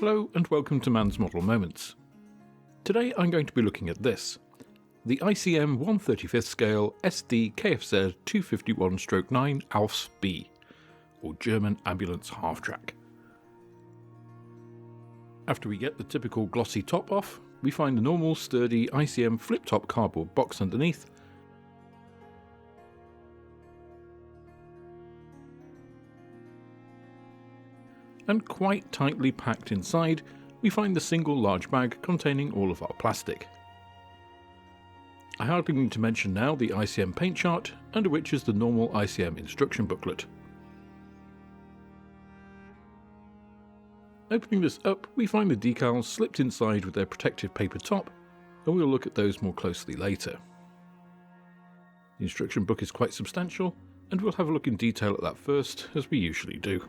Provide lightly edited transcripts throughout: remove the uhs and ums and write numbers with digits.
Hello and welcome to Man's Model Moments. Today I'm going to be looking at this, the ICM 1/35th scale Sd.Kfz 251/9 Alfs B, or German Ambulance Half-Track. After we get the typical glossy top off, we find the normal sturdy ICM flip-top cardboard box underneath, and quite tightly packed inside, we find the single large bag containing all of our plastic. I hardly need to mention now the ICM paint chart, under which is the normal ICM instruction booklet. Opening this up, we find the decals slipped inside with their protective paper top, and we'll look at those more closely later. The instruction book is quite substantial, and we'll have a look in detail at that first, as we usually do.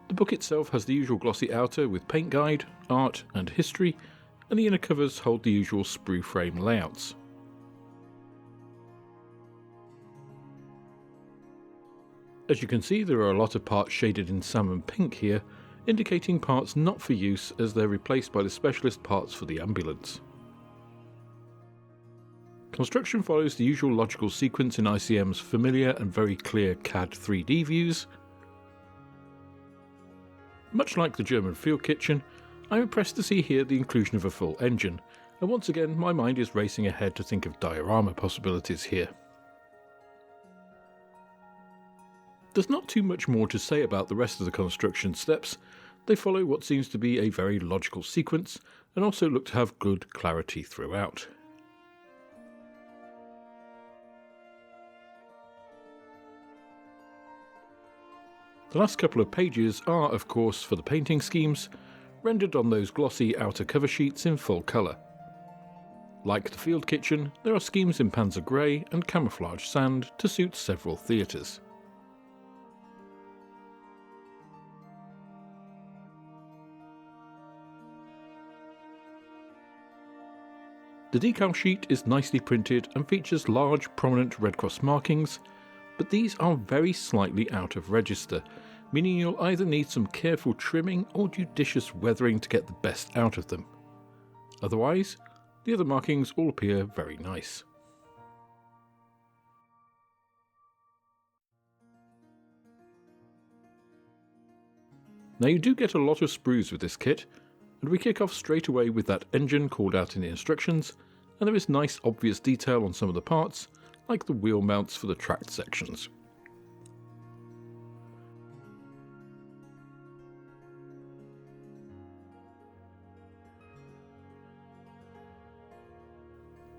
The book itself has the usual glossy outer with paint guide, art and history, and the inner covers hold the usual sprue frame layouts. As you can see, there are a lot of parts shaded in salmon pink here, indicating parts not for use as they're replaced by the specialist parts for the ambulance. Construction follows the usual logical sequence in ICM's familiar and very clear CAD 3D views. Much like the German field kitchen, I'm impressed to see here the inclusion of a full engine, and once again my mind is racing ahead to think of diorama possibilities here. There's not too much more to say about the rest of the construction steps. They follow what seems to be a very logical sequence, and also look to have good clarity throughout. The last couple of pages are, of course, for the painting schemes, rendered on those glossy outer cover sheets in full colour. Like the field kitchen, there are schemes in Panzer grey and camouflage sand to suit several theatres. The decal sheet is nicely printed and features large prominent Red Cross markings, but these are very slightly out of register, meaning you'll either need some careful trimming or judicious weathering to get the best out of them. Otherwise, the other markings all appear very nice. Now you do get a lot of sprues with this kit, and we kick off straight away with that engine called out in the instructions, and there is nice obvious detail on some of the parts, like the wheel mounts for the tracked sections.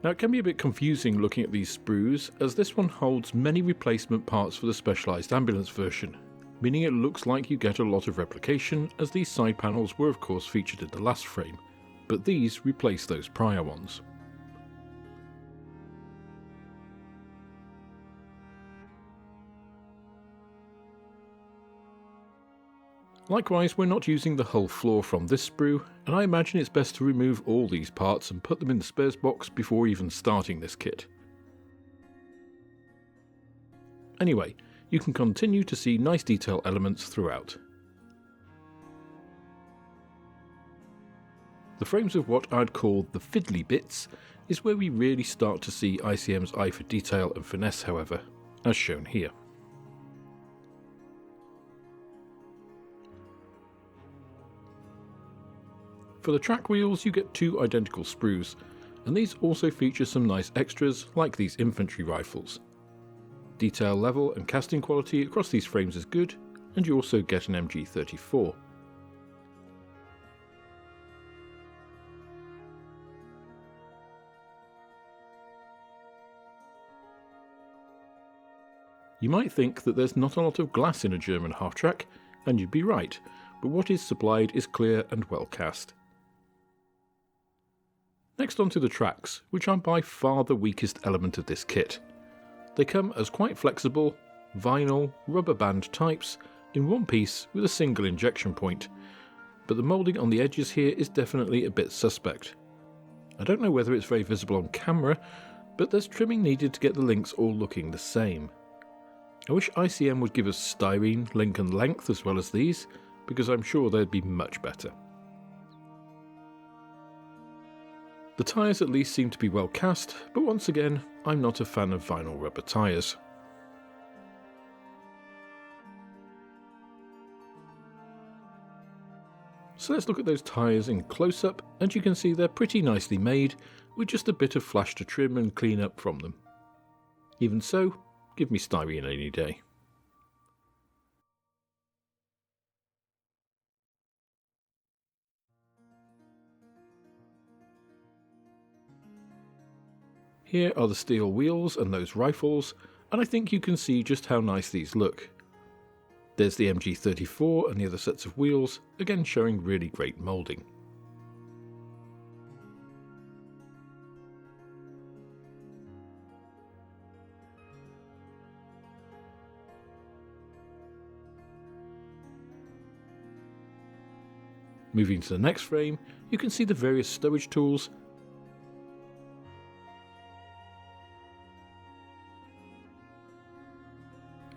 Now it can be a bit confusing looking at these sprues, as this one holds many replacement parts for the specialised ambulance version, meaning it looks like you get a lot of replication, as these side panels were of course featured in the last frame, but these replace those prior ones. Likewise, we're not using the hull floor from this sprue, and I imagine it's best to remove all these parts and put them in the spares box before even starting this kit. Anyway, you can continue to see nice detail elements throughout. The frames of what I'd call the fiddly bits is where we really start to see ICM's eye for detail and finesse, however, as shown here. For the track wheels you get two identical sprues, and these also feature some nice extras like these infantry rifles. Detail level and casting quality across these frames is good, and you also get an MG34. You might think that there's not a lot of glass in a German half-track, and you'd be right, but what is supplied is clear and well cast. Next onto the tracks, which are by far the weakest element of this kit. They come as quite flexible, vinyl, rubber band types in one piece with a single injection point, but the moulding on the edges here is definitely a bit suspect. I don't know whether it's very visible on camera, but there's trimming needed to get the links all looking the same. I wish ICM would give us styrene link and length as well as these, because I'm sure they'd be much better. The tyres at least seem to be well cast, but once again, I'm not a fan of vinyl rubber tyres. So let's look at those tyres in close-up, and you can see they're pretty nicely made, with just a bit of flash to trim and clean up from them. Even so, give me styrene any day. Here are the steel wheels and those rifles, and I think you can see just how nice these look. There's the MG34 and the other sets of wheels, again showing really great moulding. Moving to the next frame, you can see the various stowage tools,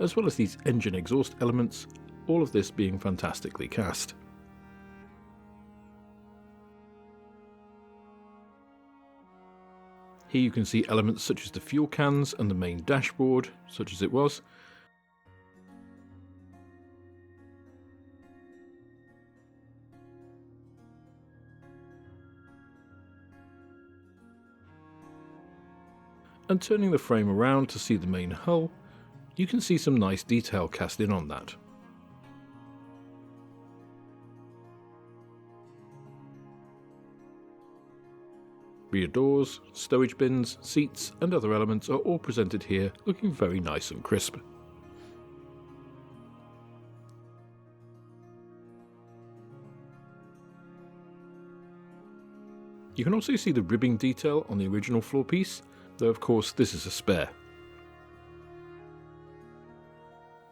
as well as these engine exhaust elements, all of this being fantastically cast. Here you can see elements such as the fuel cans and the main dashboard, such as it was. And turning the frame around to see the main hull, you can see some nice detail cast in on that. Rear doors, stowage bins, seats and other elements are all presented here looking very nice and crisp. You can also see the ribbing detail on the original floor piece, though of course this is a spare.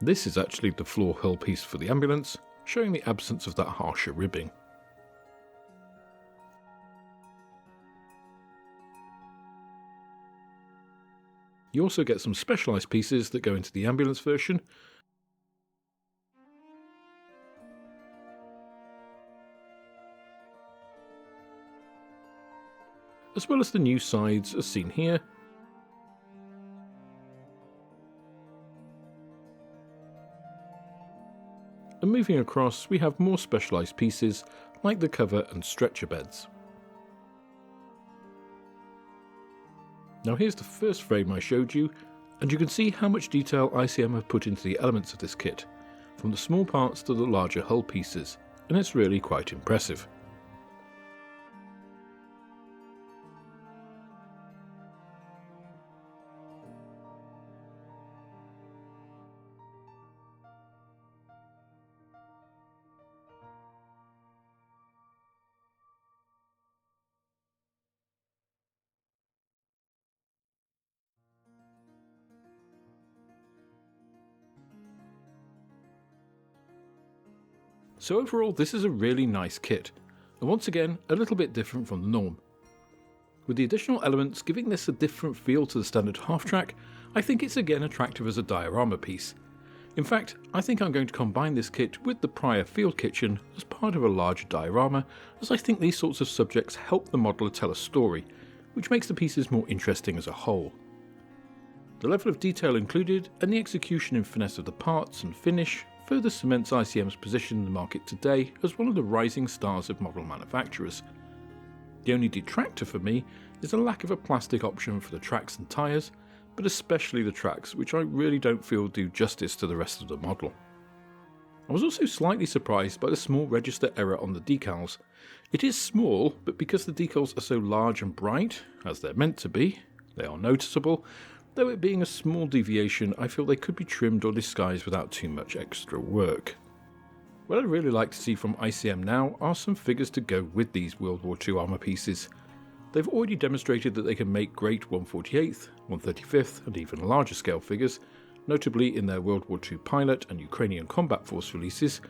This is actually the floor hull piece for the ambulance, showing the absence of that harsher ribbing. You also get some specialised pieces that go into the ambulance version, as well as the new sides as seen here. And moving across, we have more specialised pieces like the cover and stretcher beds. Now here's the first frame I showed you, and you can see how much detail ICM have put into the elements of this kit, from the small parts to the larger hull pieces, and it's really quite impressive. So overall, this is a really nice kit, and once again, a little bit different from the norm. With the additional elements giving this a different feel to the standard half-track, I think it's again attractive as a diorama piece. In fact, I think I'm going to combine this kit with the prior field kitchen as part of a larger diorama, as I think these sorts of subjects help the modeller tell a story, which makes the pieces more interesting as a whole. The level of detail included, and the execution and finesse of the parts and finish further cements ICM's position in the market today as one of the rising stars of model manufacturers. The only detractor for me is a lack of a plastic option for the tracks and tyres, but especially the tracks, which I really don't feel do justice to the rest of the model. I was also slightly surprised by the small register error on the decals. It is small, but because the decals are so large and bright, as they're meant to be, they are noticeable. Though it being a small deviation, I feel they could be trimmed or disguised without too much extra work. What I'd really like to see from ICM now are some figures to go with these World War II armour pieces. They've already demonstrated that they can make great 148th, 135th and even larger scale figures, notably in their World War II pilot and Ukrainian Combat Force releases,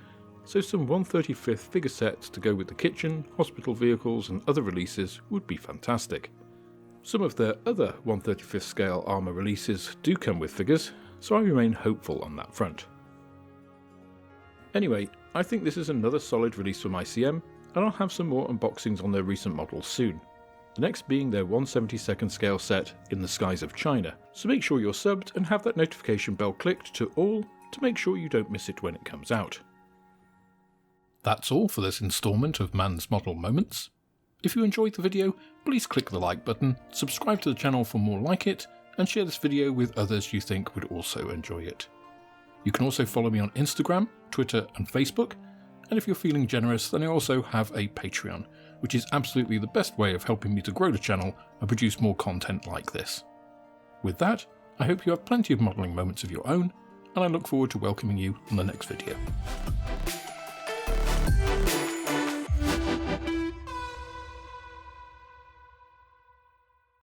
so some 135th figure sets to go with the kitchen, hospital vehicles and other releases would be fantastic. Some of their other 135th scale armour releases do come with figures, so I remain hopeful on that front. Anyway, I think this is another solid release from ICM, and I'll have some more unboxings on their recent models soon. The next being their 1/72nd scale set In the Skies of China, so make sure you're subbed and have that notification bell clicked to all to make sure you don't miss it when it comes out. That's all for this instalment of Man's Model Moments. If you enjoyed the video, please click the like button, subscribe to the channel for more like it, and share this video with others you think would also enjoy it. You can also follow me on Instagram, Twitter and Facebook, and if you're feeling generous then I also have a Patreon, which is absolutely the best way of helping me to grow the channel and produce more content like this. With that, I hope you have plenty of modelling moments of your own, and I look forward to welcoming you on the next video.